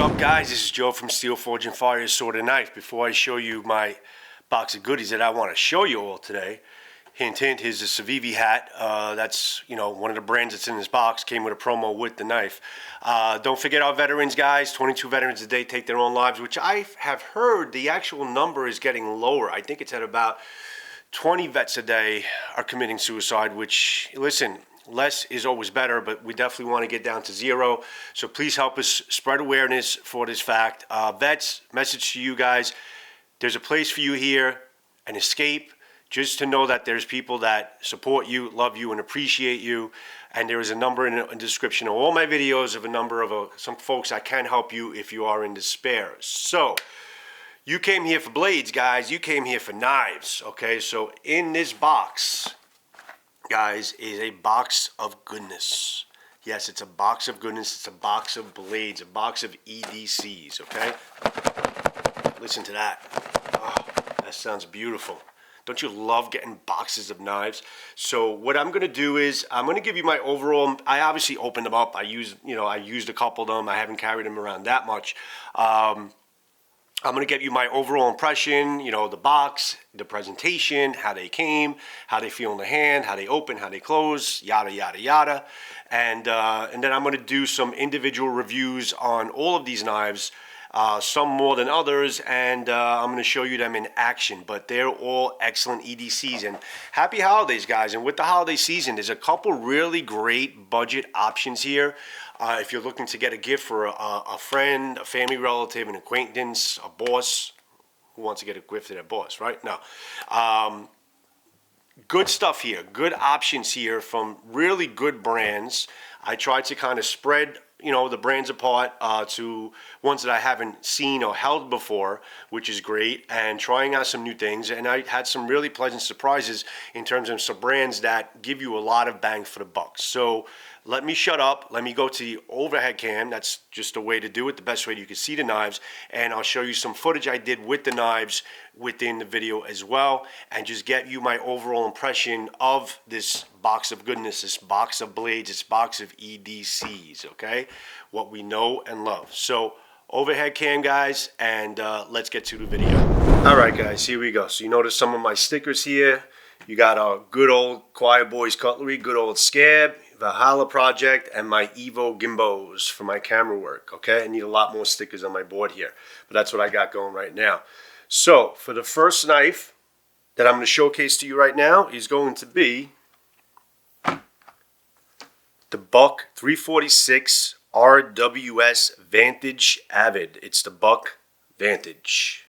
up, guys? This is Joe from Steel Forge and Fire Sword and Knife. Before I show you my box of goodies that I want to show you all today, hint, hint, here's a Civivi hat. That's, one of the brands that's in this box. Came with a promo with the knife. Don't forget our veterans, guys. 22 veterans a day take their own lives, which I have heard the actual number is getting lower. I think it's at about 20 vets a day are committing suicide, which, listen, less is always better, but we definitely want to get down to zero. So please help us spread awareness for this fact. Vets, message to you guys, there's a place for you here, an escape, just to know that there's people that support you, love you, and appreciate you. And there is a number in the description of all my videos of a number of some folks that can help you if you are in despair. So you came here for blades, guys. You came here for knives, okay? So in this box, guys, is a box of goodness. Yes, it's a box of goodness. It's a box of blades, a box of EDCs, okay? Listen to that. Oh, that sounds beautiful. Don't you love getting boxes of knives? So what I'm going to do is I'm going to give you my overall. I obviously opened them up. I used a couple of them. I haven't carried them around that much. I'm going to give you my overall impression, the box, the presentation, how they came, how they feel in the hand, how they open, how they close, yada, yada, yada. And then I'm going to do some individual reviews on all of these knives, some more than others, and I'm going to show you them in action. But they're all excellent EDCs. And happy holidays, guys. And with the holiday season, there's a couple really great budget options here. If you're looking to get a gift for a friend, a family relative, an acquaintance, a boss, who wants to get a gift to their boss, right? No. Good stuff here. Good options here from really good brands. I tried to kind of spread the brands apart to ones that I haven't seen or held before, which is great, and trying out some new things. And I had some really pleasant surprises in terms of some brands that give you a lot of bang for the buck. So let me shut up. Let me go to the overhead cam. That's just a way to do it, the best way you can see the knives. And I'll show you some footage I did with the knives within the video as well, and just get you my overall impression of this box of goodness, this box of blades, this box of EDCs, okay? What we know and love. So overhead cam, guys, and let's get to the video. All right, guys, here we go. So you notice some of my stickers here. You got our good old Choirboyz Cutlery, good old Scab, Valhalla Project, and my Evo Gimbos for my camera work, okay? I need a lot more stickers on my board here, but that's what I got going right now. So for the first knife that I'm going to showcase to you right now is going to be the Buck 346 RWS Vantage Avid. It's the Buck Vantage.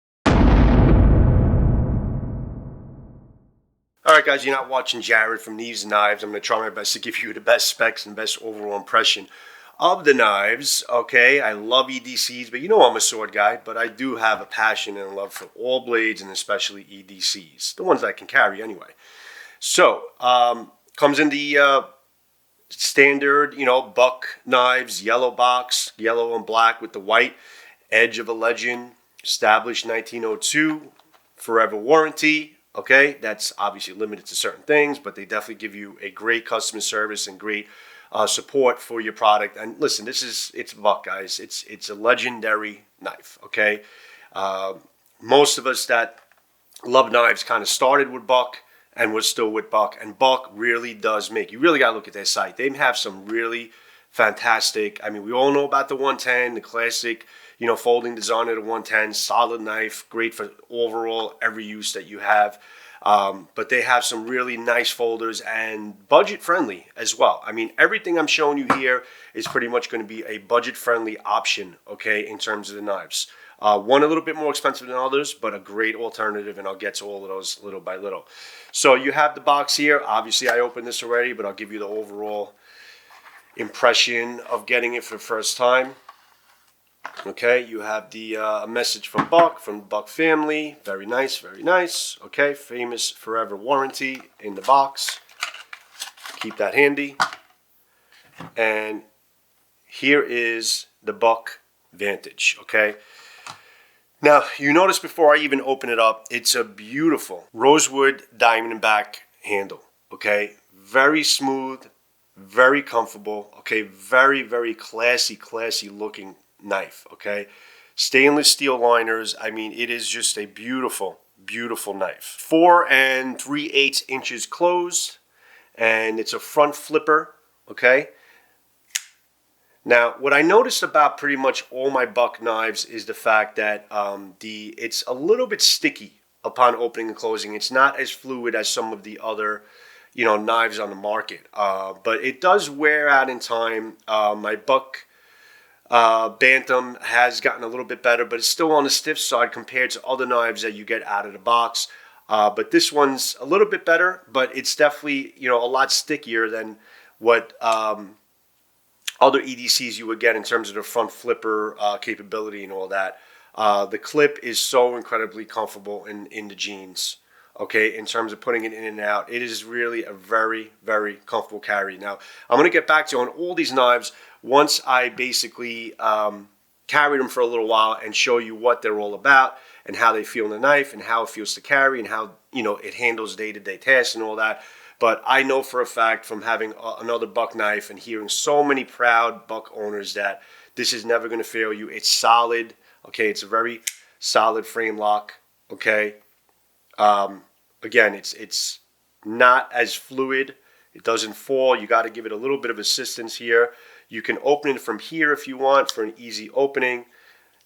Alright, guys, you're not watching Jared from Kneves and Knives. I'm going to try my best to give you the best specs and best overall impression of the knives. Okay, I love EDCs, but I'm a sword guy, but I do have a passion and a love for all blades, and especially EDCs, the ones that I can carry anyway. So comes in the standard Buck knives, yellow box, yellow and black with the white edge of a legend, established 1902, forever warranty. Okay, that's obviously limited to certain things, but they definitely give you a great customer service and great support for your product. And listen, it's Buck, guys. It's a legendary knife. Okay, most of us that love knives kind of started with Buck and we're still with Buck. And Buck really does you really got to look at their site. They have some really fantastic. I mean, we all know about the 110, the classic, folding design of the 110, solid knife, great for overall every use that you have. But they have some really nice folders and budget friendly as well. I mean, everything I'm showing you here is pretty much going to be a budget friendly option, okay, in terms of the knives. One a little bit more expensive than others, but a great alternative, and I'll get to all of those little by little. So you have the box here. Obviously, I opened this already, but I'll give you the overall impression of getting it for the first time. Okay, you have the message from the Buck family. Very nice, very nice. Okay, famous forever warranty in the box. Keep that handy. And here is the Buck Vantage, okay? Now, you notice before I even open it up, it's a beautiful rosewood diamondback handle, okay? Very smooth, very comfortable, okay? Very, very classy looking knife, okay? Stainless steel liners. I mean, it is just a beautiful, beautiful knife. 4 3/8 inches closed, and it's a front flipper, okay? Now, what I noticed about pretty much all my buck knives is the fact that it's a little bit sticky upon opening and closing. It's not as fluid as some of the other, knives on the market. But it does wear out in time. My buck Bantam has gotten a little bit better, but it's still on the stiff side compared to other knives that you get out of the box. But this one's a little bit better, but it's definitely, a lot stickier than what other EDCs you would get in terms of the front flipper capability and all that. The clip is so incredibly comfortable in the jeans, okay, in terms of putting it in and out. It is really a very, very comfortable carry. Now, I'm going to get back to on all these knives once I basically carry them for a little while and show you what they're all about and how they feel in the knife and how it feels to carry and how, it handles day-to-day tasks and all that. But I know for a fact from having another buck knife and hearing so many proud buck owners that this is never going to fail you. It's solid, okay? It's a very solid frame lock, okay? Again, it's not as fluid. It doesn't fall. You got to give it a little bit of assistance here. You can open it from here if you want for an easy opening.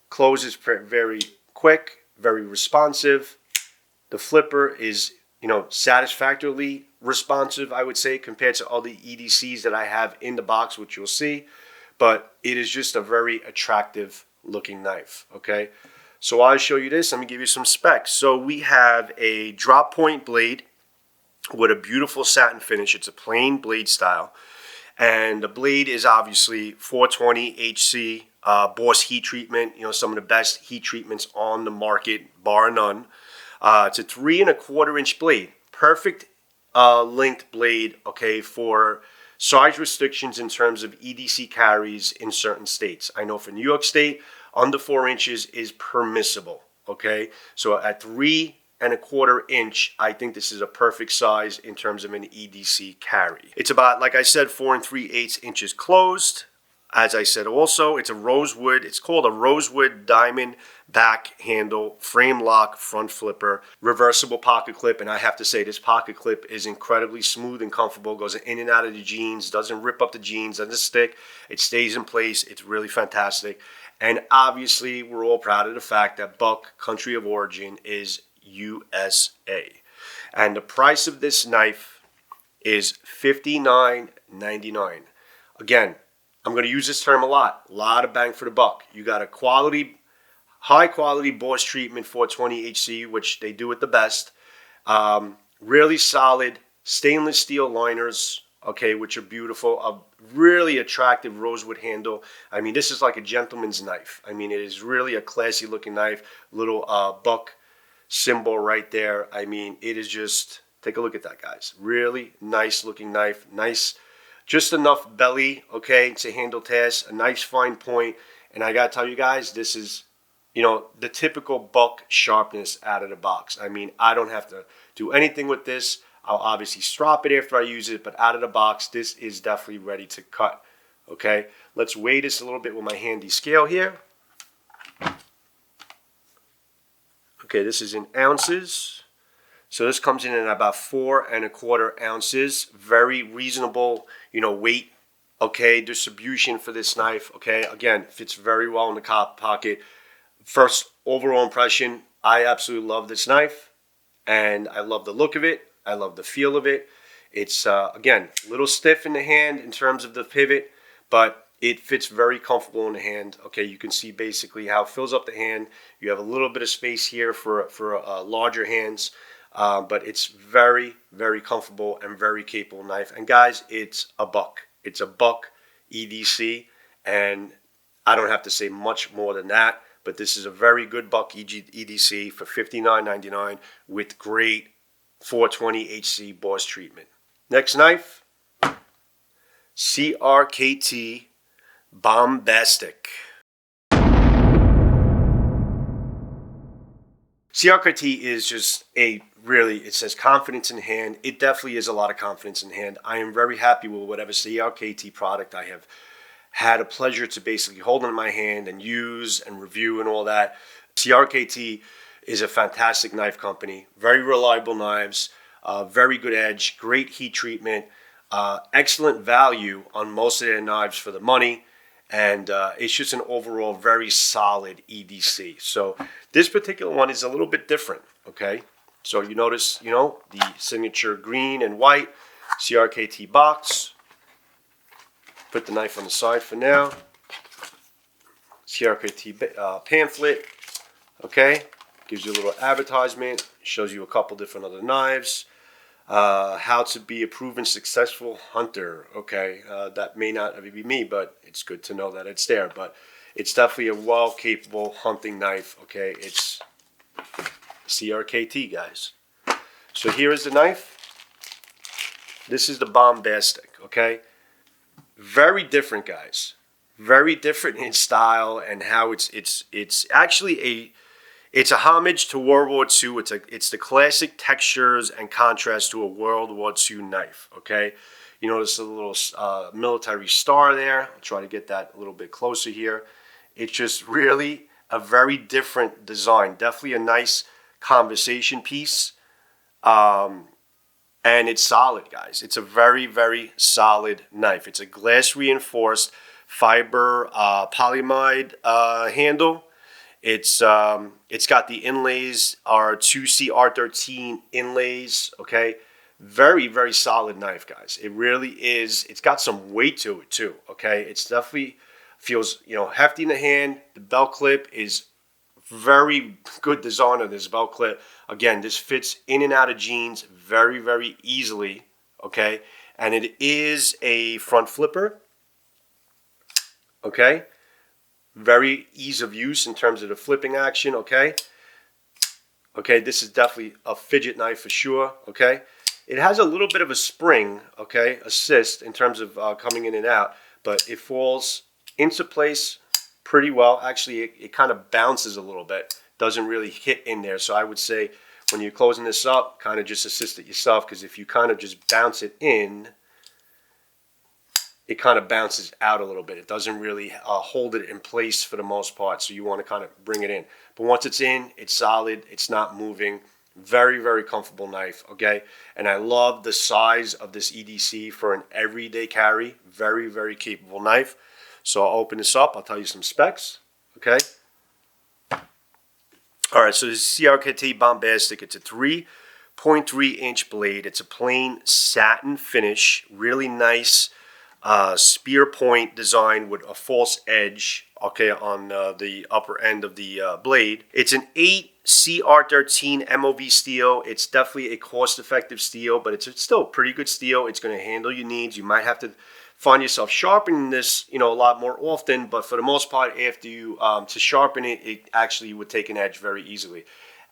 Closes very quick, very responsive. The flipper is, satisfactorily responsive, I would say, compared to all the EDCs that I have in the box, which you'll see. But it is just a very attractive looking knife, okay? So I'll show you this. Let me give you some specs. So we have a drop point blade with a beautiful satin finish. It's a plain blade style. And the blade is obviously 420 HC Boss heat treatment. Some of the best heat treatments on the market, bar none. It's a 3 1/4 inch blade. Perfect length blade, okay, for size restrictions in terms of EDC carries in certain states. I know for New York State, under 4 inches is permissible, okay? So at 3 1/4 inch, I think this is a perfect size in terms of an EDC carry. It's about, like I said, 4 3/8 inches closed. As I said also, it's a rosewood. It's called a rosewood diamond back handle, frame lock, front flipper, reversible pocket clip. And I have to say, this pocket clip is incredibly smooth and comfortable. Goes in and out of the jeans, doesn't rip up the jeans, doesn't stick. It stays in place. It's really fantastic. And obviously, we're all proud of the fact that buck country of origin is USA. And the price of this knife is $59.99. Again, I'm going to use this term a lot of bang for the buck. You got a high quality Boss treatment 420 HC, which they do it the best. Really solid stainless steel liners, okay, which are beautiful. A really attractive rosewood handle. I mean, this is like a gentleman's knife. I mean, it is really a classy looking knife. Little buck symbol right there. I mean, it is just, take a look at that, guys. Really nice looking knife. Nice. Just enough belly, okay, to handle tasks. A nice fine point. And I got to tell you guys, this is, the typical buck sharpness out of the box. I mean, I don't have to do anything with this. I'll obviously strop it after I use it, but out of the box, this is definitely ready to cut, okay? Let's weigh this a little bit with my handy scale here. Okay, this is in ounces. So this comes in at about 4 1/4 ounces. Very reasonable, weight, okay, distribution for this knife, okay. Again, fits very well in the pocket. First overall impression, I absolutely love this knife, and I love the look of it. I love the feel of it. It's, again, a little stiff in the hand in terms of the pivot, but it fits very comfortable in the hand. Okay, you can see basically how it fills up the hand. You have a little bit of space here for larger hands. But it's very, very comfortable and very capable knife. And guys, it's a buck. It's a buck EDC, and I don't have to say much more than that. But this is a very good buck EDC for $59.99 with great 420 HC Boss treatment. Next knife, CRKT Bombastic. CRKT is just it says confidence in hand. It definitely is a lot of confidence in hand. I am very happy with whatever CRKT product I have had a pleasure to basically hold in my hand and use and review and all that. CRKT is a fantastic knife company, very reliable knives, very good edge, great heat treatment, excellent value on most of their knives for the money, and it's just an overall very solid EDC. So this particular one is a little bit different, okay? So you notice, you know, the signature green and white CRKT box. Put the knife on the side for now. CRKT pamphlet, okay? Gives you a little advertisement, shows you a couple different other knives. How to be a proven successful hunter, okay? That may not be me, but it's good to know that it's there. But it's definitely a well-capable hunting knife, okay? It's CRKT, guys. So here is the knife. This is the bombastic, okay? Very different, guys. Very different in style and how it's actually it's a homage to World War II. It's the classic textures and contrast to a World War II knife, okay? You notice a little military star there. I'll try to get that a little bit closer here. It's just really a very different design. Definitely a nice conversation piece. And it's solid, guys. It's a very, very solid knife. It's a glass reinforced fiber polyamide handle. It's got the inlays, are 2CR13 inlays, okay? Very, very solid knife, guys. It really is. It's got some weight to it too, okay? It's definitely feels, you know, hefty in the hand. The belt clip is very good design of this belt clip. Again, this fits in and out of jeans very, very easily, okay? And it is a front flipper, okay? Very ease of use in terms of the flipping action, okay? Okay, this is definitely a fidget knife for sure, okay? It has a little bit of a spring, okay, assist in terms of coming in and out, but it falls into place pretty well. Actually, it kind of bounces a little bit, doesn't really hit in there. So I would say when you're closing this up, kind of just assist it yourself, because if you kind of just bounce it in, it kind of bounces out a little bit. It doesn't really hold it in place for the most part, so you want to kind of bring it in. But once it's in, it's solid, it's not moving. Very, very comfortable knife, okay? And I love the size of this EDC for an everyday carry. Very, very capable knife. So I'll open this up. I'll tell you some specs, okay? All right, so this is CRKT Bombastic. It's a 3.3-inch blade. It's a plain satin finish, really nice spear point design with a false edge, okay, on the upper end of the blade. It's an 8CR13 MOV steel. It's definitely a cost-effective steel, but it's still a pretty good steel. It's going to handle your needs. You might have to find yourself sharpening this, you know, a lot more often, but for the most part, after you to sharpen it, it actually would take an edge very easily.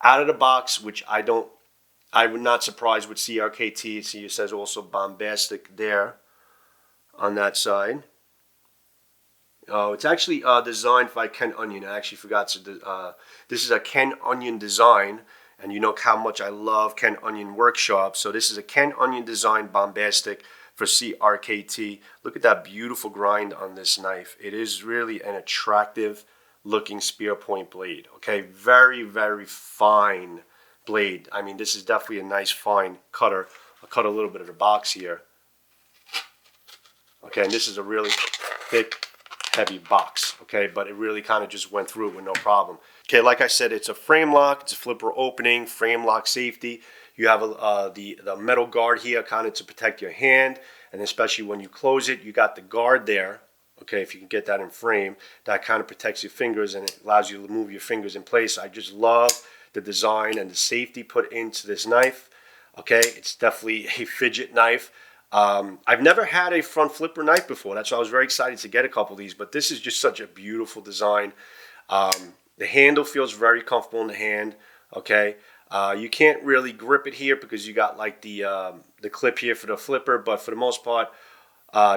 Out of the box, which I'm not surprised with CRKT. See, it says also Bombastic there on that side. Oh, it's actually designed by Ken Onion. I actually forgot to. This is a Ken Onion design, and you know how much I love Ken Onion Workshop. So this is a Ken Onion design Bombastic for CRKT. Look at that beautiful grind on this knife. It is really an attractive looking spear point blade. Okay, very, very fine blade. I mean, this is definitely a nice fine cutter. I'll cut a little bit of the box here. Okay, and this is a really thick, heavy box, okay, but it really kind of just went through it with no problem. Okay, like I said, it's a frame lock, it's a flipper opening, frame lock safety. You have the metal guard here kind of to protect your hand, and especially when you close it, you got the guard there, okay, if you can get that in frame, that kind of protects your fingers and it allows you to move your fingers in place. I just love the design and the safety put into this knife, okay. It's definitely a fidget knife. I've never had a front flipper knife before. That's why I was very excited to get a couple of these, but this is just such a beautiful design. The handle feels very comfortable in the hand, okay. You can't really grip it here because you got like the clip here for the flipper, but for the most part,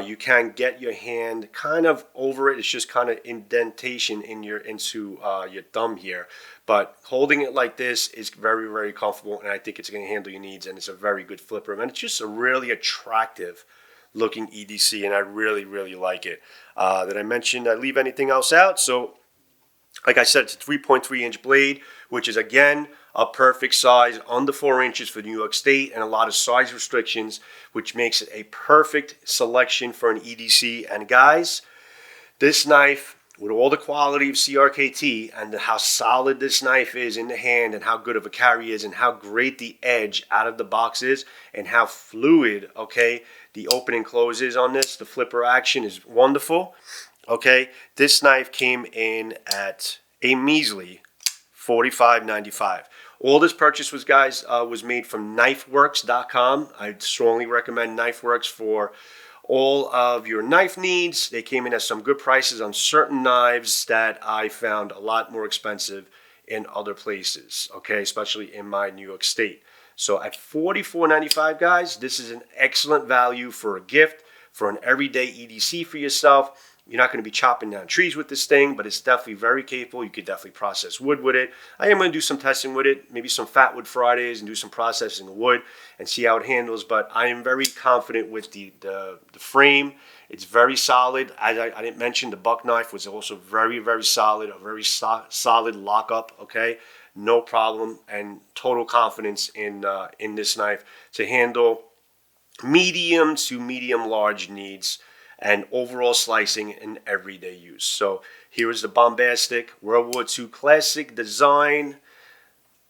you can get your hand kind of over it. It's just kind of indentation into your thumb here. But holding it like this is very, very comfortable, and I think it's going to handle your needs, and it's a very good flipper. And it's just a really attractive looking EDC, and I really, really like it. Did I mention I leave anything else out? So, like I said, it's a 3.3-inch blade, which is, again, a perfect size, under 4 inches for New York State, and a lot of size restrictions, which makes it a perfect selection for an EDC. And guys, this knife, with all the quality of CRKT and how solid this knife is in the hand and how good of a carry is and how great the edge out of the box is and how fluid, okay, the open and close is on this, the flipper action is wonderful, okay. This knife came in at a measly $45.95. All this purchase was, guys, was made from knifeworks.com. I'd strongly recommend Knifeworks for all of your knife needs. They came in at some good prices on certain knives that I found a lot more expensive in other places, okay, especially in my New York State. So at $44.95, guys, this is an excellent value for a gift, for an everyday EDC for yourself. You're not going to be chopping down trees with this thing, but it's definitely very capable. You could definitely process wood with it. I am going to do some testing with it, maybe some Fat Wood Fridays and do some processing of wood and see how it handles. But I am very confident with the frame. It's very solid. As I didn't mention, the buck knife was also very, very solid, a very solid lockup, okay? No problem, and total confidence in this knife to handle medium to medium large needs and overall slicing and everyday use. So here is the bombastic World War II classic design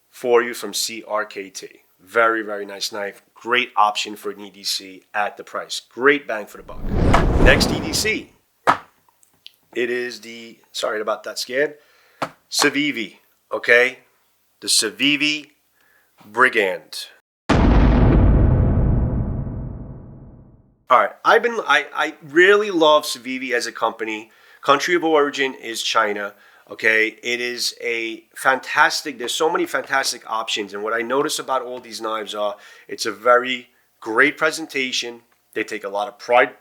for you from CRKT. Very, very nice knife. Great option for an EDC at the price. Great bang for the buck. Next EDC. It is the, sorry about that, scared, Civivi, okay? The Civivi Brigand. All right, I really love Civivi as a company. Country of origin is China. Okay, it is a fantastic. There's so many fantastic options, and what I notice about all these knives are it's a very great presentation. They take a lot of pride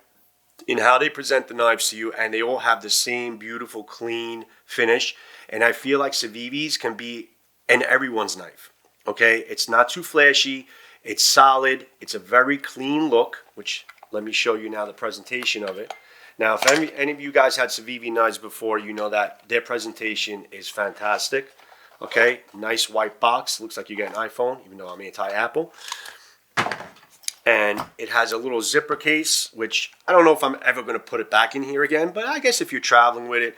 in how they present the knives to you, and they all have the same beautiful, clean finish. And I feel like Civivi's can be in everyone's knife. Okay, it's not too flashy. It's solid. It's a very clean look, which let me show you now the presentation of it. Now, if any of you guys had Civivi knives before, you know that their presentation is fantastic. Okay, nice white box. Looks like you get an iPhone, even though I'm anti-Apple. And it has a little zipper case, which I don't know if I'm ever going to put it back in here again, but I guess if you're traveling with it,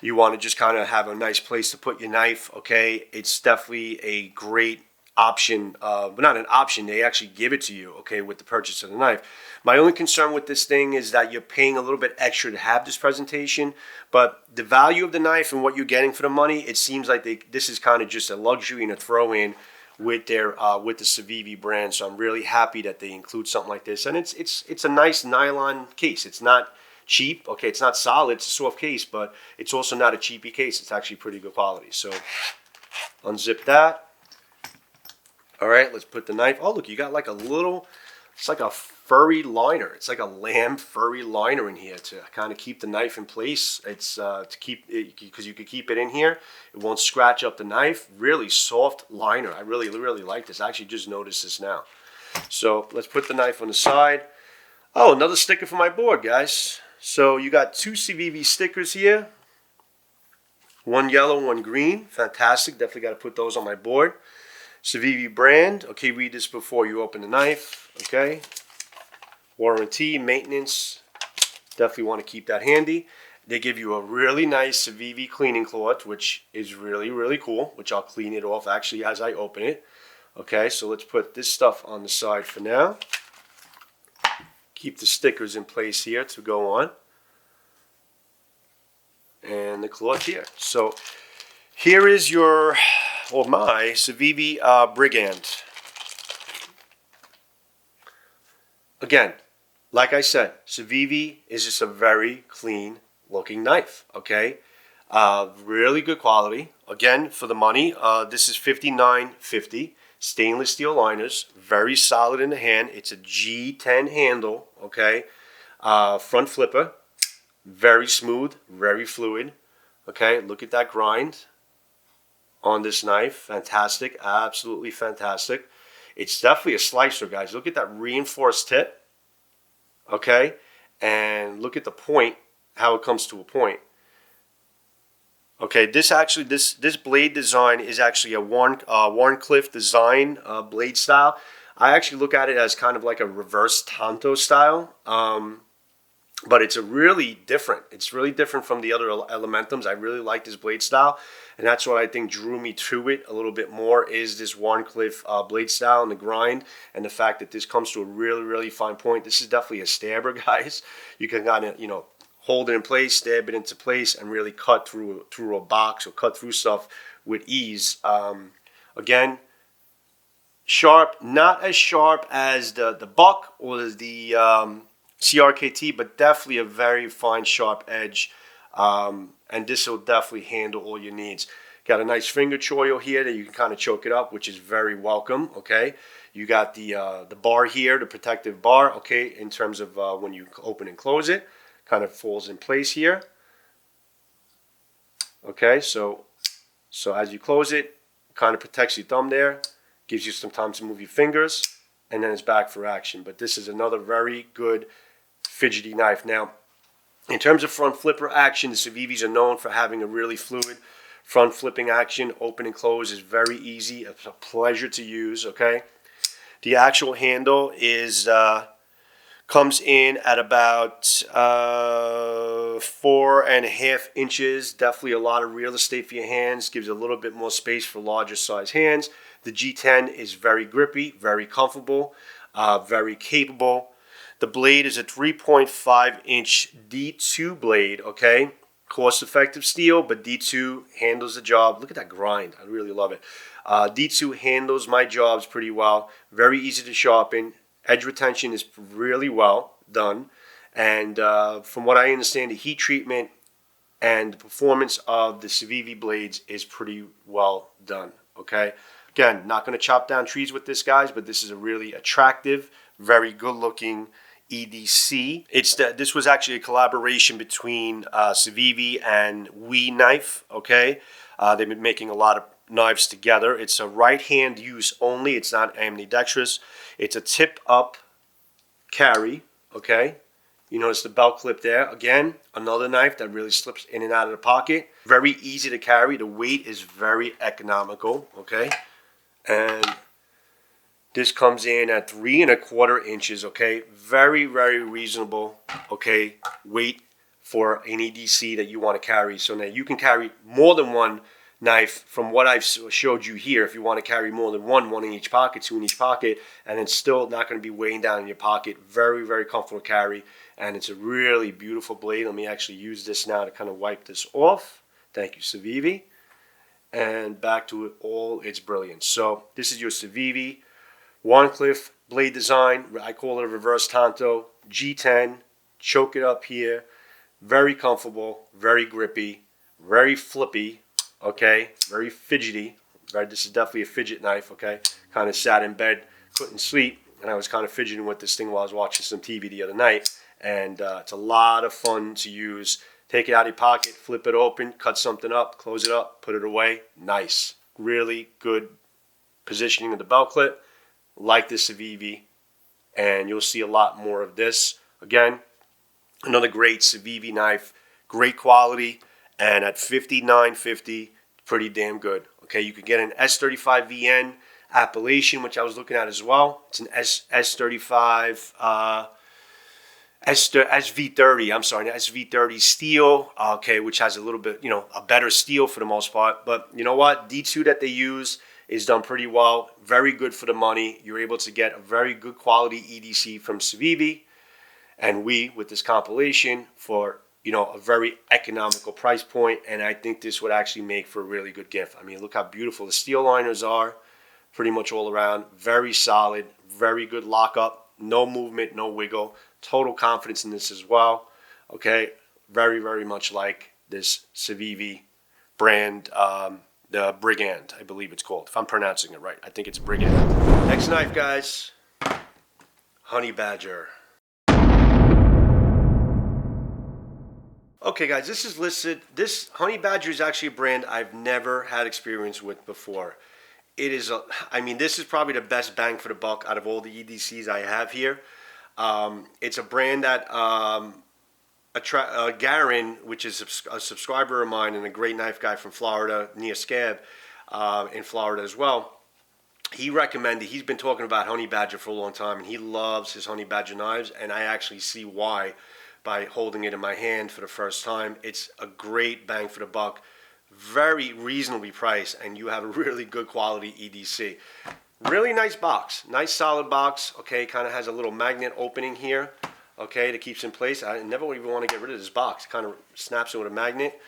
you want to just kind of have a nice place to put your knife, okay? It's definitely a great option, but not an option, they actually give it to you, okay, with the purchase of the knife. My only concern with this thing is that you're paying a little bit extra to have this presentation, but the value of the knife and what you're getting for the money, it seems like this is kind of just a luxury and a throw-in with their with the Civivi brand. So I'm really happy that they include something like this, and it's a nice nylon case. It's not cheap, okay, it's not solid, it's a soft case, but it's also not a cheapy case. It's actually pretty good quality. So unzip that. All right, let's put the knife. Oh, look, you got like a little, it's like a furry liner. It's like a lamb furry liner in here to kind of keep the knife in place. It's to keep it, because you could keep it in here. It won't scratch up the knife. Really soft liner. I really, really like this. I actually just noticed this now. So let's put the knife on the side. Oh, another sticker for my board, guys. So you got two Civivi stickers here. One yellow, one green. Fantastic. Definitely got to put those on my board. Civivi brand. Okay, read this before you open the knife. Okay. Warranty, maintenance. Definitely want to keep that handy. They give you a really nice Civivi cleaning cloth, which is really, really cool, which I'll clean it off actually as I open it. Okay, so let's put this stuff on the side for now. Keep the stickers in place here to go on. And the cloth here. So here is your, or my Civivi Brigand. Again, like I said, Civivi is just a very clean looking knife, okay? Really good quality. Again, for the money, this is $59.50. Stainless steel liners, very solid in the hand. It's a G10 handle, okay? Front flipper, very smooth, very fluid, okay? Look at that grind on this knife. Fantastic, absolutely fantastic. It's definitely a slicer, guys. Look at that reinforced tip. okay? And look at the point, how it comes to a point. Okay, this blade design is actually a Warncliffe design blade style. I actually look at it as kind of like a reverse tanto style, but it's really different. It's really different from the other Elementums. I really like this blade style, and that's what I think drew me to it a little bit more, is this Warncliffe blade style and the grind, and the fact that this comes to a really fine point. This is definitely a stabber, guys. You can kind of, hold it in place, stab it into place, and really cut through a box or cut through stuff with ease. Again, sharp, not as sharp as the Buck or the CRKT, but definitely a very fine, sharp edge. And this will definitely handle all your needs. Got a nice finger choil here that you can kind of choke it up, which is very welcome, okay? You got the bar here, the protective bar, okay, in terms of when you open and close it. Kind of falls in place here. Okay, so as you close it, kind of protects your thumb there, gives you some time to move your fingers, and then it's back for action. But this is another very good fidgety knife. Now, in terms of front flipper action, the Civivis are known for having a really fluid front flipping action. Open and close is very easy. It's a pleasure to use, okay? The actual handle is comes in at about 4.5 inches. Definitely a lot of real estate for your hands. Gives a little bit more space for larger size hands. The G10 is very grippy, very comfortable, very capable. The blade is a 3.5 inch D2 blade, okay? Cost effective steel, but D2 handles the job. Look at that grind. I really love it. D2 handles my jobs pretty well. Very easy to sharpen. Edge retention is really well done, and from what I understand, the heat treatment and the performance of the Civivi blades is pretty well done, okay? Again, not going to chop down trees with this, guys, but this is a really attractive, very good-looking EDC. This was actually a collaboration between Civivi and We Knife, okay? They've been making a lot of knives together. It's a right-hand use only. It's not ambidextrous. It's a tip-up carry, okay? You notice the belt clip there. Again, another knife that really slips in and out of the pocket. Very easy to carry. The weight is very economical, okay? And this comes in at 3.25 inches, okay? Very reasonable, okay, weight for an EDC that you want to carry. So now you can carry more than one knife from what I've showed you here. If you want to carry more than one in each pocket, two in each pocket, and it's still not going to be weighing down in your pocket. Very comfortable carry, and it's a really beautiful blade. Let me actually use this now to kind of wipe this off. Thank you, Civivi. And back to it, all its brilliance. So this is your Civivi Warncliffe blade design. I call it a reverse tanto. G10, choke it up here. Very comfortable, very grippy, very flippy. Okay, very fidgety. This is definitely a fidget knife, okay? Kind of sat in bed, couldn't sleep, and I was kind of fidgeting with this thing while I was watching some TV the other night. And it's a lot of fun to use. Take it out of your pocket, flip it open, cut something up, close it up, put it away. Nice. Really good positioning of the belt clip. Like this Civivi, and you'll see a lot more of this. Again, another great Civivi knife. Great quality. And at $59.50, pretty damn good. Okay, you could get an S35VN Appellation, which I was looking at as well. It's an S35 SV30. I'm sorry, an SV30 steel. Okay, which has a little bit, a better steel for the most part. But you know what? D2 that they use is done pretty well. Very good for the money. You're able to get a very good quality EDC from Civivi, and with this compilation for a very economical price point, and I think this would actually make for a really good gift. I mean, look how beautiful the steel liners are, pretty much all around. Very solid, very good lockup, no movement, no wiggle. Total confidence in this as well. Okay, very much like this Civivi brand, the Brigand, I believe it's called. If I'm pronouncing it right, I think it's Brigand. Next knife, guys, Honey Badger. Okay, guys, this is listed. This Honey Badger is actually a brand I've never had experience with before. It is this is probably the best bang for the buck out of all the EDCs I have here. It's a brand that Garen, which is a subscriber of mine and a great knife guy from Florida, near Scab, in Florida as well. He recommended, he's been talking about Honey Badger for a long time, and he loves his Honey Badger knives, and I actually see why by holding it in my hand for the first time. It's a great bang for the buck, very reasonably priced, and you have a really good quality EDC. Really nice box, nice solid box, okay, kind of has a little magnet opening here, okay, that keeps in place. I never even want to get rid of this box, kind of snaps it with a magnet.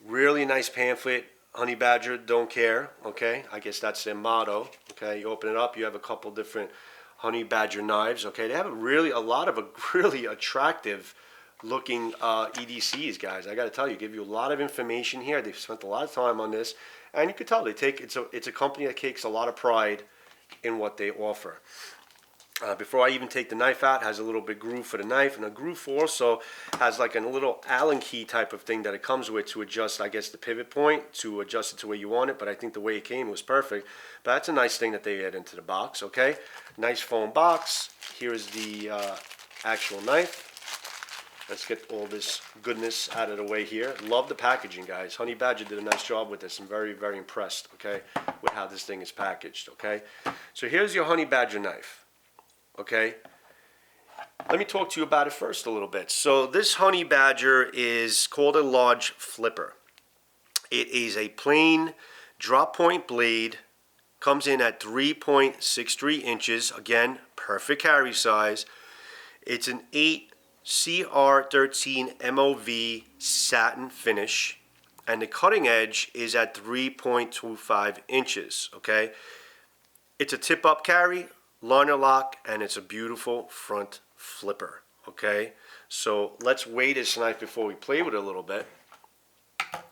Really nice pamphlet. Honey Badger, don't care, okay? I guess that's their motto, okay? You open it up, you have a couple different Honey Badger knives, okay? They have a lot of really attractive looking EDCs, guys. I got to tell you, give you a lot of information here. They've spent a lot of time on this, and you can tell it's a company that takes a lot of pride in what they offer. Before I even take the knife out, it has a little bit groove for the knife, and the groove also has like a little Allen key type of thing that it comes with to adjust, I guess, the pivot point, to adjust it to where you want it, but I think the way it came was perfect. But that's a nice thing that they add into the box, okay? Nice foam box. Here is the actual knife. Let's get all this goodness out of the way here. Love the packaging, guys. Honey Badger did a nice job with this. I'm very, very impressed, okay, with how this thing is packaged, okay? So here's your Honey Badger knife. Okay, let me talk to you about it first a little bit. So this Honey Badger is called a large flipper. It is a plain drop point blade, comes in at 3.63 inches, again, perfect carry size. It's an 8 CR13 MOV satin finish, and the cutting edge is at 3.25 inches, okay? It's a tip-up carry, liner lock, and it's a beautiful front flipper, okay? So let's weigh this knife before we play with it a little bit.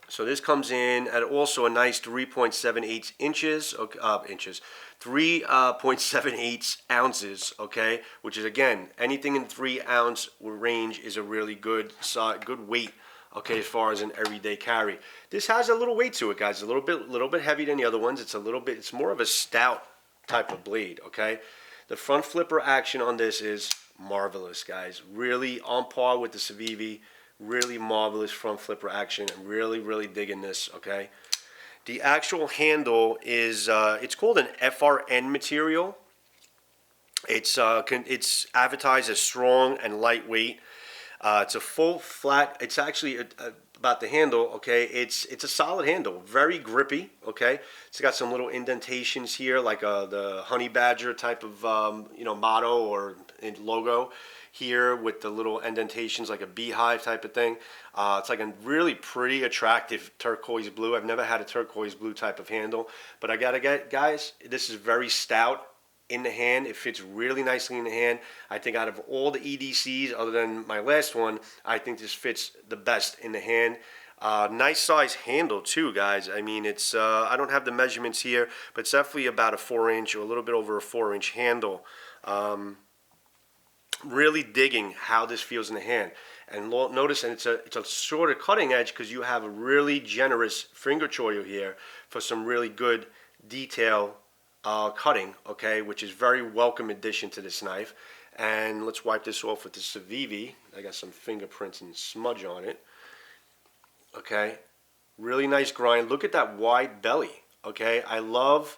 So this comes in at also a nice 3.78 inches, 3.78 ounces, okay? Which is, again, anything in 3 ounce range is a really good weight, okay, as far as an everyday carry. This has a little weight to it, guys. A little bit heavier than the other ones. It's more of a stout type of blade, okay? The front flipper action on this is marvelous, guys. Really on par with the Civivi. Really marvelous front flipper action. I'm really, really digging this, okay? The actual handle is, it's called an FRN material. It's advertised as strong and lightweight. It's a full flat, it's actually about the handle, okay, it's a solid handle, very grippy, okay. It's got some little indentations here, like the Honey Badger type of motto or logo here, with the little indentations like a beehive type of thing. It's like a really pretty attractive turquoise blue. I've never had a turquoise blue type of handle, but I gotta get, guys, this is very stout in the hand. It fits really nicely in the hand. I think out of all the EDCs, other than my last one, I think this fits the best in the hand. Nice size handle too, guys. I mean, it's I don't have the measurements here, but it's definitely about a 4-inch or a little bit over a 4-inch handle. Really digging how this feels in the hand. And notice, and it's a sort of cutting edge because you have a really generous finger choil here for some really good detail cutting, okay, which is very welcome addition to this knife. And let's wipe this off with the Civivi. I got some fingerprints and smudge on it. Okay, really nice grind. Look at that wide belly. Okay, I love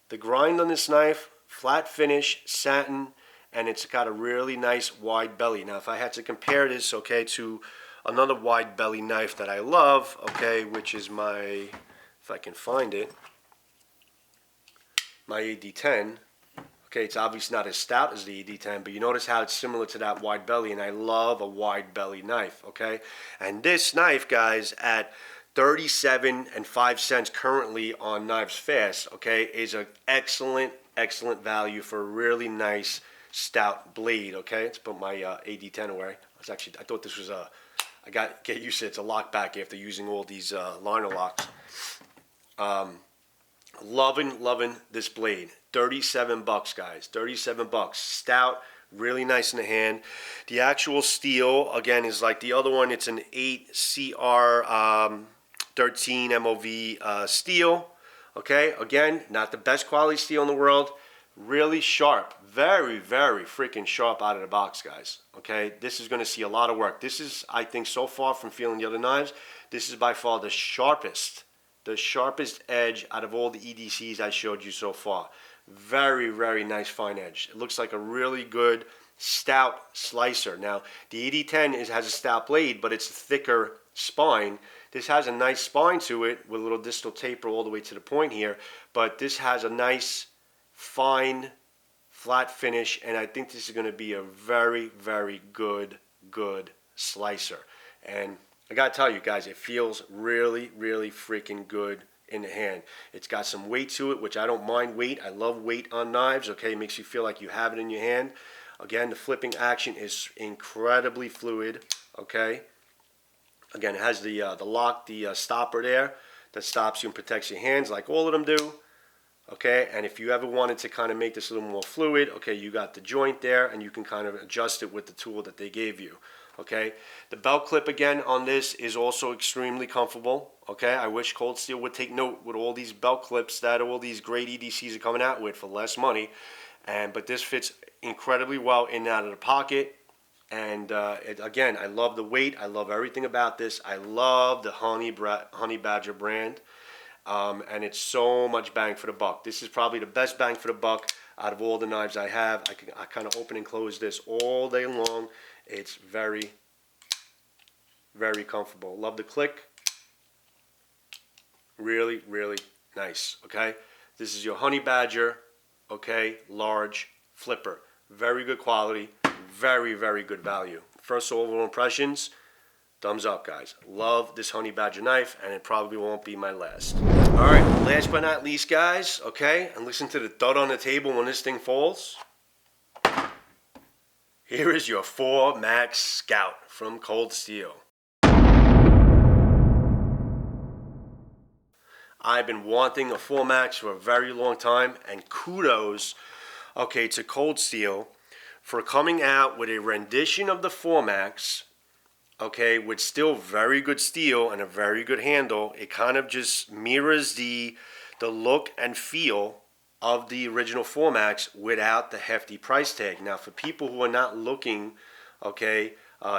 the grind on this knife. Flat finish, satin, and it's got a really nice wide belly. Now, if I had to compare this, okay, to another wide belly knife that I love, okay, which is my, if I can find it, my AD10. Okay, it's obviously not as stout as the AD10, but you notice how it's similar to that wide belly, and I love a wide belly knife, okay? And this knife, guys, at 37 5 cents currently on Knives Fast, okay, is an excellent value for a really nice stout blade, okay? Let's put my AD10 away. I thought this was get used to it. It's a lock back after using all these liner locks. Loving this blade. 37 bucks, guys. 37 bucks. Stout, really nice in the hand. The actual steel, again, is like the other one. It's an 8 CR 13 MOV steel. Okay, again, not the best quality steel in the world. Really sharp, very, very freaking sharp out of the box, guys. Okay, this is going to see a lot of work. This is, I think, so far from feeling the other knives, this is by far the sharpest edge out of all the EDCs I showed you so far. Very, very nice fine edge. It looks like a really good stout slicer. Now, the ED10 has a stout blade, but it's a thicker spine. This has a nice spine to it with a little distal taper all the way to the point here, but this has a nice fine flat finish, and I think this is going to be a very, very good slicer. And I gotta tell you guys, it feels really, really freaking good in the hand. It's got some weight to it, which I don't mind weight. I love weight on knives. Okay, it makes you feel like you have it in your hand. Again, the flipping action is incredibly fluid. Okay, again, it has the lock, the stopper there that stops you and protects your hands, like all of them do. Okay, and if you ever wanted to kind of make this a little more fluid, okay, you got the joint there, and you can kind of adjust it with the tool that they gave you. Okay, the belt clip again on this is also extremely comfortable. Okay, I wish Cold Steel would take note with all these belt clips that all these great EDCs are coming out with for less money, but this fits incredibly well in and out of the pocket. And again, I love the weight. I love everything about this. I love the Honey Badger brand. And it's so much bang for the buck. This is probably the best bang for the buck out of all the knives I have. I kind of open and close this all day long. It's very, very comfortable. Love the click. Really, really nice. Okay, this is your Honey Badger. Okay, large flipper. Very good quality. Very, very good value. First overall impressions. Thumbs up, guys. Love this Honey Badger knife, and it probably won't be my last. All right, last but not least, guys, okay, and listen to the thud on the table when this thing falls. Here is your 4 Max Scout from Cold Steel. I've been wanting a 4 Max for a very long time, and kudos, okay, to Cold Steel for coming out with a rendition of the 4 Max, okay, with still very good steel and a very good handle. It kind of just mirrors the look and feel of the original 4 Max without the hefty price tag. Now, for people who are not looking, okay,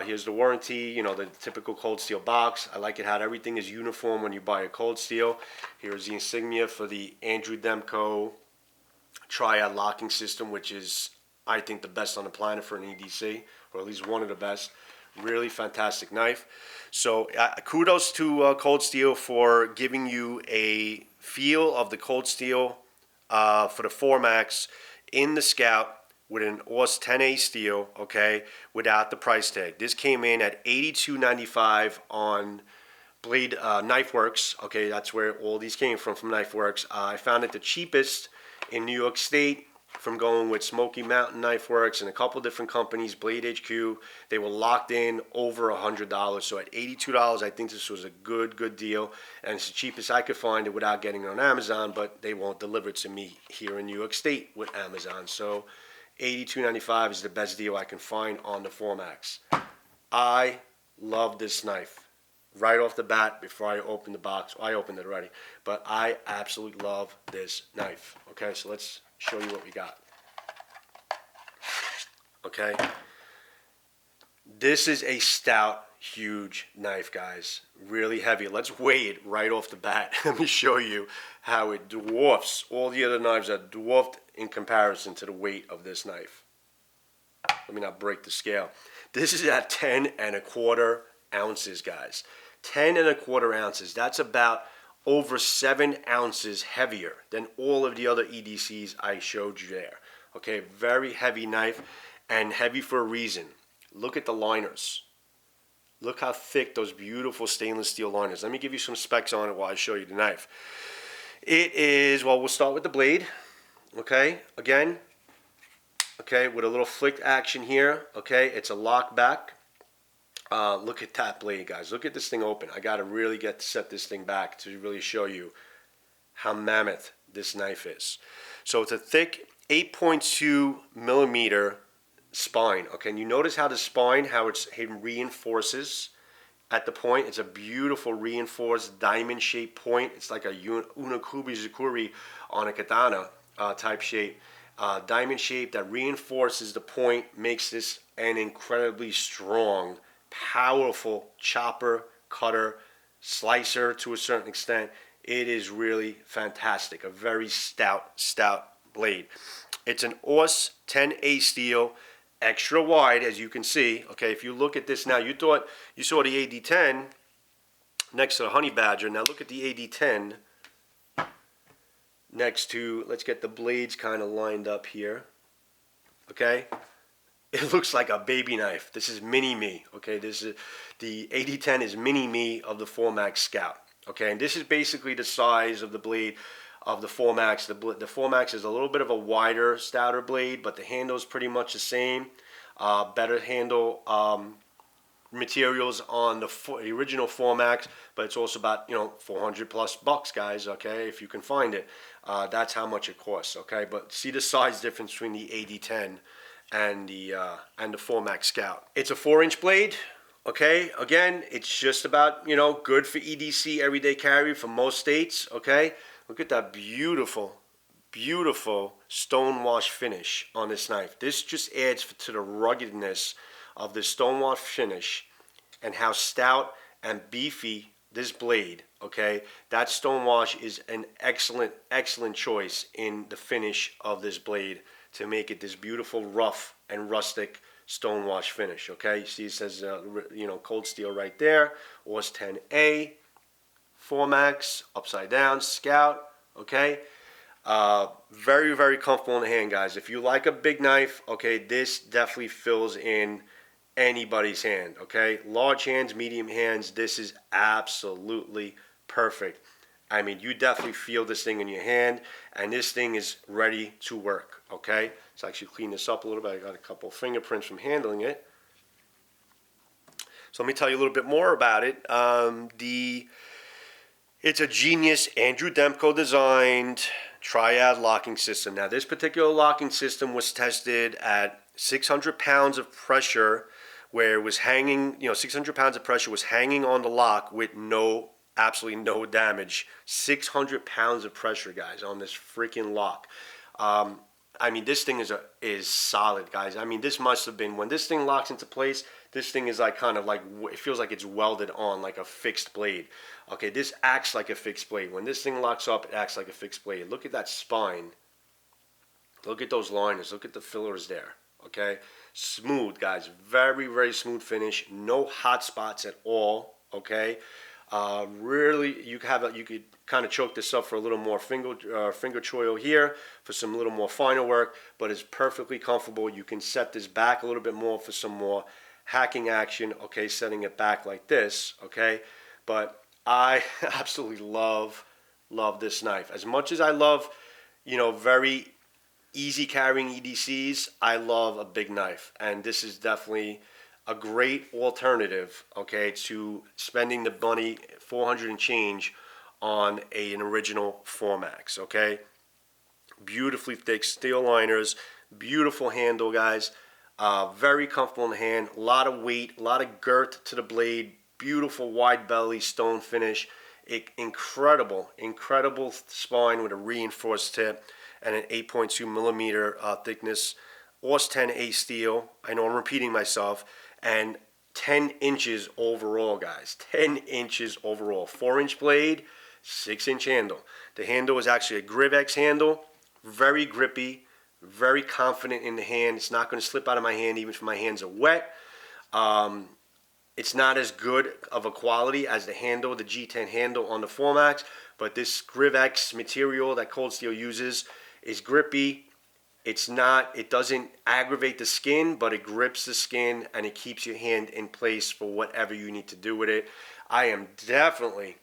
here's the warranty, you know, the typical Cold Steel box. I like it how everything is uniform when you buy a Cold Steel. Here's the insignia for the Andrew Demko Triad locking system, which is, I think, the best on the planet for an EDC, or at least one of the best. Really fantastic knife. So kudos to Cold Steel for giving you a feel of the Cold Steel for the 4 Max in the Scout with an AUS 10A steel, okay, without the price tag. This came in at $82.95 on Blade KnifeWorks. Okay, that's where all these came from KnifeWorks. I found it the cheapest in New York State from going with Smoky Mountain Knife Works and a couple different companies, Blade HQ. They were locked in over $100. So at $82, I think this was a good deal. And it's the cheapest I could find it without getting it on Amazon, but they won't deliver it to me here in New York State with Amazon. So $82.95 is the best deal I can find on the 4 Max. I love this knife. Right off the bat, before I open the box, I opened it already, but I absolutely love this knife. Okay, so let's show you what we got. Okay, this is a stout, huge knife, guys. Really heavy. Let's weigh it right off the bat. Let me show you how it dwarfs all the other knives are dwarfed in comparison to the weight of this knife. Let me not break the scale. This is at 10¼ ounces, guys. 10¼ ounces. That's about over 7 ounces heavier than all of the other EDCs I showed you there. Okay, very heavy knife, and heavy for a reason. Look at the liners. Look how thick those beautiful stainless steel liners. Let me give you some specs on it while I show you the knife. It is, well, we'll start with the blade. Okay, again, okay, with a little flick action here. Okay, it's a lock back. Look at that blade, guys. Look at this thing open. I got to really set this thing back to really show you how mammoth this knife is. So it's a thick 8.2 millimeter spine. Okay, and you notice how the spine, how it reinforces at the point. It's a beautiful reinforced diamond-shaped point. It's like a unakubizukuri on a katana type shape. diamond shape that reinforces the point, makes this an incredibly strong, powerful chopper, cutter, slicer to a certain extent. It is really fantastic. A very stout blade. It's an AUS 10A steel, extra wide, as you can see. Okay, if you look at this now, you thought you saw the AD10 next to the Honey Badger. Now look at the AD10 next to, let's get the blades kind of lined up here. Okay, it looks like a baby knife. This is mini me. Okay, this is the AD10 is mini me of the 4MAX Scout. Okay, and this is basically the size of the blade of the 4MAX. The 4MAX is a little bit of a wider, stouter blade, but the handle is pretty much the same. Better handle materials on the original 4MAX, but it's also about, you know, $400+ guys. Okay, if you can find it, that's how much it costs. Okay, but see the size difference between the AD10 and the 4MAX Scout. It's a 4-inch blade. Okay, again, it's just about, you know, good for EDC, everyday carry for most states. Okay, look at that beautiful, beautiful stonewash finish on this knife. This just adds to the ruggedness of the stonewash finish and how stout and beefy this blade. Okay, that stonewash is an excellent choice in the finish of this blade to make it this beautiful, rough and rustic stonewash finish. Okay, you see it says you know, cold steel right there. AUS 10A, 4MAX, upside down, Scout. Okay, very comfortable in the hand, guys. If you like a big knife, okay, this definitely fills in anybody's hand. Okay, large hands, medium hands, this is absolutely perfect. I mean, you definitely feel this thing in your hand, and this thing is ready to work. Okay, let's actually clean this up a little bit. I got a couple of fingerprints from handling it. So let me tell you a little bit more about it. It's a genius Andrew Demko designed triad locking system. Now, this particular locking system was tested at 600 pounds of pressure, where it was hanging, you know, 600 pounds of pressure was hanging on the lock with absolutely no damage. 600 pounds of pressure, guys, on this freaking lock. I mean, this thing is solid, guys. I mean, this must have been, when this thing locks into place, this thing is like kind of like, it feels like it's welded on like a fixed blade. Okay, this acts like a fixed blade. When this thing locks up, it acts like a fixed blade. Look at that spine. Look at those liners. Look at the fillers there. Okay, smooth, guys. Very smooth finish. No hot spots at all. Okay. Really, you could kind of choke this up for a little more finger choil here for some little more finer work, but it's perfectly comfortable. You can set this back a little bit more for some more hacking action. Okay, setting it back like this. Okay, but I absolutely love this knife. As much as I love, you know, very easy carrying EDCs, I love a big knife, and this is definitely a great alternative, okay, to spending the money, 400 and change, on an original 4MAX. Okay, beautifully thick steel liners, beautiful handle, guys. Very comfortable in the hand. A lot of weight, a lot of girth to the blade. Beautiful wide belly, stone finish. Incredible spine with a reinforced tip and an 8.2 millimeter thickness. AUS 10A steel. I know I'm repeating myself. And 10 inches overall, guys. 10 inches overall. 4-inch blade, 6-inch handle. The handle is actually a GRIVX handle. Very grippy, very confident in the hand. It's not going to slip out of my hand even if my hands are wet. It's not as good of a quality as the handle, the G10 handle on the 4MAX, but this GRIVX material that Cold Steel uses is grippy. It doesn't aggravate the skin, but it grips the skin and it keeps your hand in place for whatever you need to do with it. I am definitely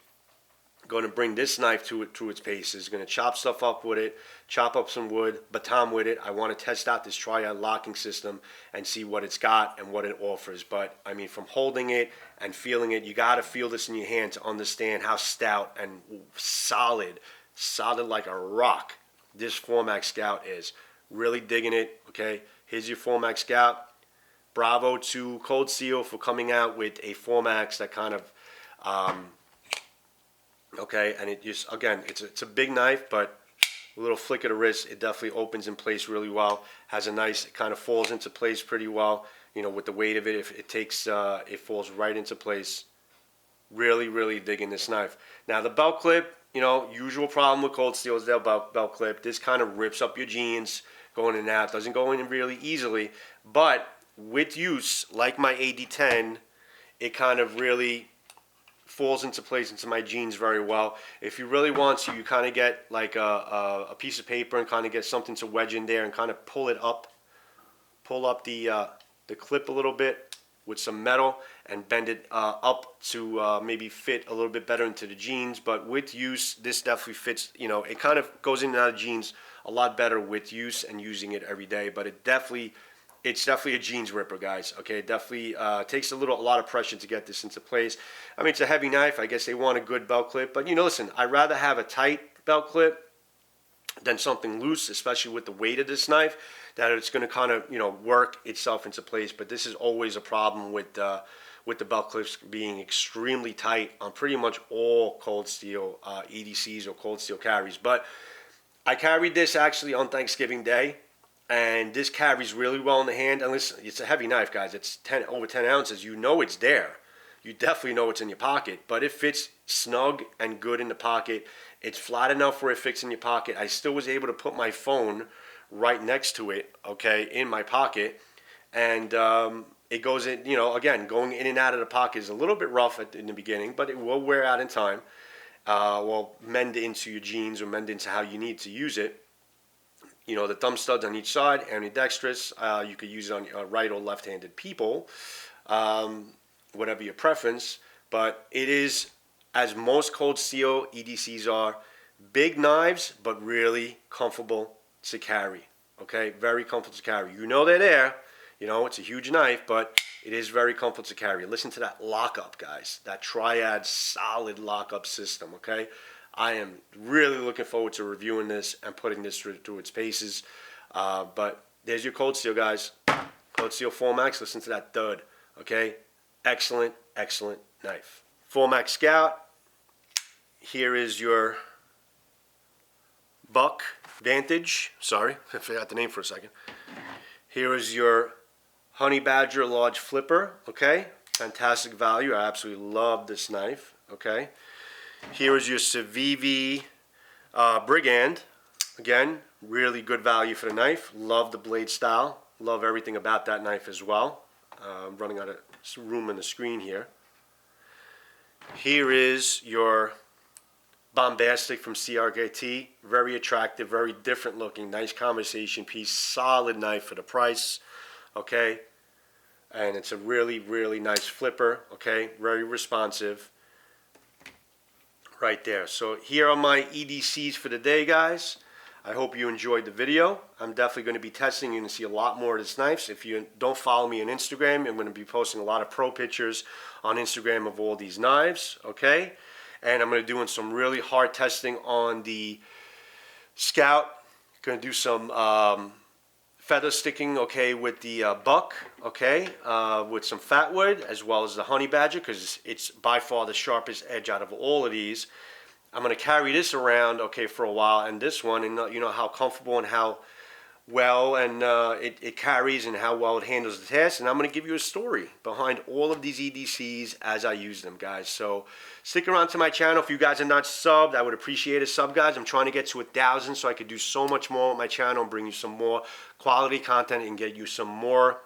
going to bring this knife to its paces. Going to chop stuff up with it, chop up some wood, baton with it. I want to test out this triad locking system and see what it's got and what it offers. But I mean, from holding it and feeling it, you got to feel this in your hand to understand how stout and solid like a rock this 4MAX Scout is. Really digging it. Okay, here's your 4MAX Scout. Bravo to Cold Steel for coming out with a 4MAX that kind of okay, and it just, again, it's a big knife, but a little flick of the wrist, it definitely opens in place really well. Has a nice, it kind of falls into place pretty well. You know, with the weight of it, if it takes, it falls right into place. Really, really digging this knife. Now the belt clip, you know, usual problem with cold steel is their belt clip. This kind of rips up your jeans going in and out. Doesn't go in really easily, but with use, like my AD10, it kind of really falls into place into my jeans very well. If you really want to, you kind of get like a piece of paper and kind of get something to wedge in there and kind of pull up the clip a little bit with some metal and bend it up to maybe fit a little bit better into the jeans. But with use, this definitely fits, you know, it kind of goes in and out of jeans a lot better with use and using it every day. But it's definitely a jeans ripper, guys. Okay, it definitely takes a lot of pressure to get this into place. I mean, it's a heavy knife. I guess they want a good belt clip, but you know, listen, I'd rather have a tight belt clip than something loose, especially with the weight of this knife, that it's going to kind of, you know, work itself into place. But this is always a problem with the belt clips being extremely tight on pretty much all cold steel EDCs or cold steel carries. But I carried this actually on Thanksgiving Day, and this carries really well in the hand. And listen, it's a heavy knife, guys. It's over 10 ounces. You know it's there. You definitely know it's in your pocket, but it fits snug and good in the pocket. It's flat enough where it fits in your pocket. I still was able to put my phone right next to it, okay, in my pocket. And it goes in, you know, again, going in and out of the pocket is a little bit rough in the beginning, but it will wear out in time. Well, mend into your jeans or mend into how you need to use it. You know, the thumb studs on each side, ambidextrous. You could use it on right or left-handed people, whatever your preference. But it is, as most cold steel EDCs are, big knives, but really comfortable to carry. Okay, very comfortable to carry. You know they're there. You know, it's a huge knife, but it is very comfortable to carry. Listen to that lockup, guys. That triad solid lockup system, okay? I am really looking forward to reviewing this and putting this through its paces. But there's your cold steel, guys. Cold steel Formax. Listen to that thud, okay? Excellent, excellent knife. Formax Scout. Here is your Buck Vantage. Sorry, I forgot the name for a second. Here is your Honey Badger large flipper, okay? Fantastic value. I absolutely love this knife, okay? Here is your Civivi Brigand. Again, really good value for the knife. Love the blade style. Love everything about that knife as well. I'm running out of room on the screen here. Here is your Bombastic from CRKT. Very attractive, very different looking, nice conversation piece. Solid knife for the price, okay? And it's a really, really nice flipper, okay? Very responsive. Right there. So here are my EDCs for the day, guys. I hope you enjoyed the video. I'm definitely going to be testing. You're going to see a lot more of these knives. If you don't follow me on Instagram, I'm going to be posting a lot of pro pictures on Instagram of all these knives, okay? And I'm going to be doing some really hard testing on the Scout. Going to do some feather sticking, okay, with the Buck, okay, with some fat wood, as well as the Honey Badger, because it's by far the sharpest edge out of all of these. I'm going to carry this around, okay, for a while, and this one, and you know how comfortable and how well and it carries and how well it handles the task. And I'm going to give you a story behind all of these EDCs as I use them, guys. So stick around to my channel. If you guys are not subbed, I would appreciate a sub, guys. I'm trying to get to 1,000 so I could do so much more with my channel and bring you some more quality content and get you some more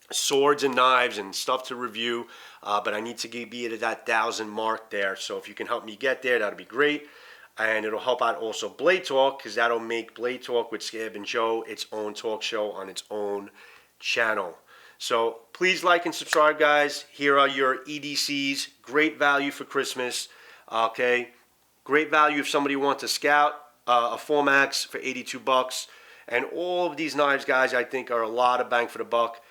swords and knives and stuff to review. But I need to be at that 1,000 mark there. So if you can help me get there, that'd be great. And it'll help out also Blade Talk, because that'll make Blade Talk with Scab and Joe its own talk show on its own channel. So please like and subscribe, guys. Here are your EDCs. Great value for Christmas. Okay, great value if somebody wants a Scout, a Formax for 82 bucks. And all of these knives, guys, I think are a lot of bang for the buck.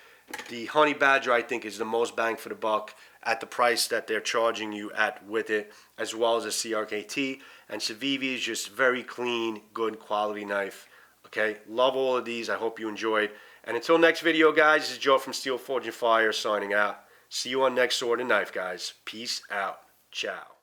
The Honey Badger, I think, is the most bang for the buck at the price that they're charging you at with it, as well as a CRKT. And Civivi is just very clean, good quality knife. Okay, love all of these. I hope you enjoyed. And until next video, guys, this is Joe from Steel Forge and Fire signing out. See you on next Sword and Knife, guys. Peace out. Ciao.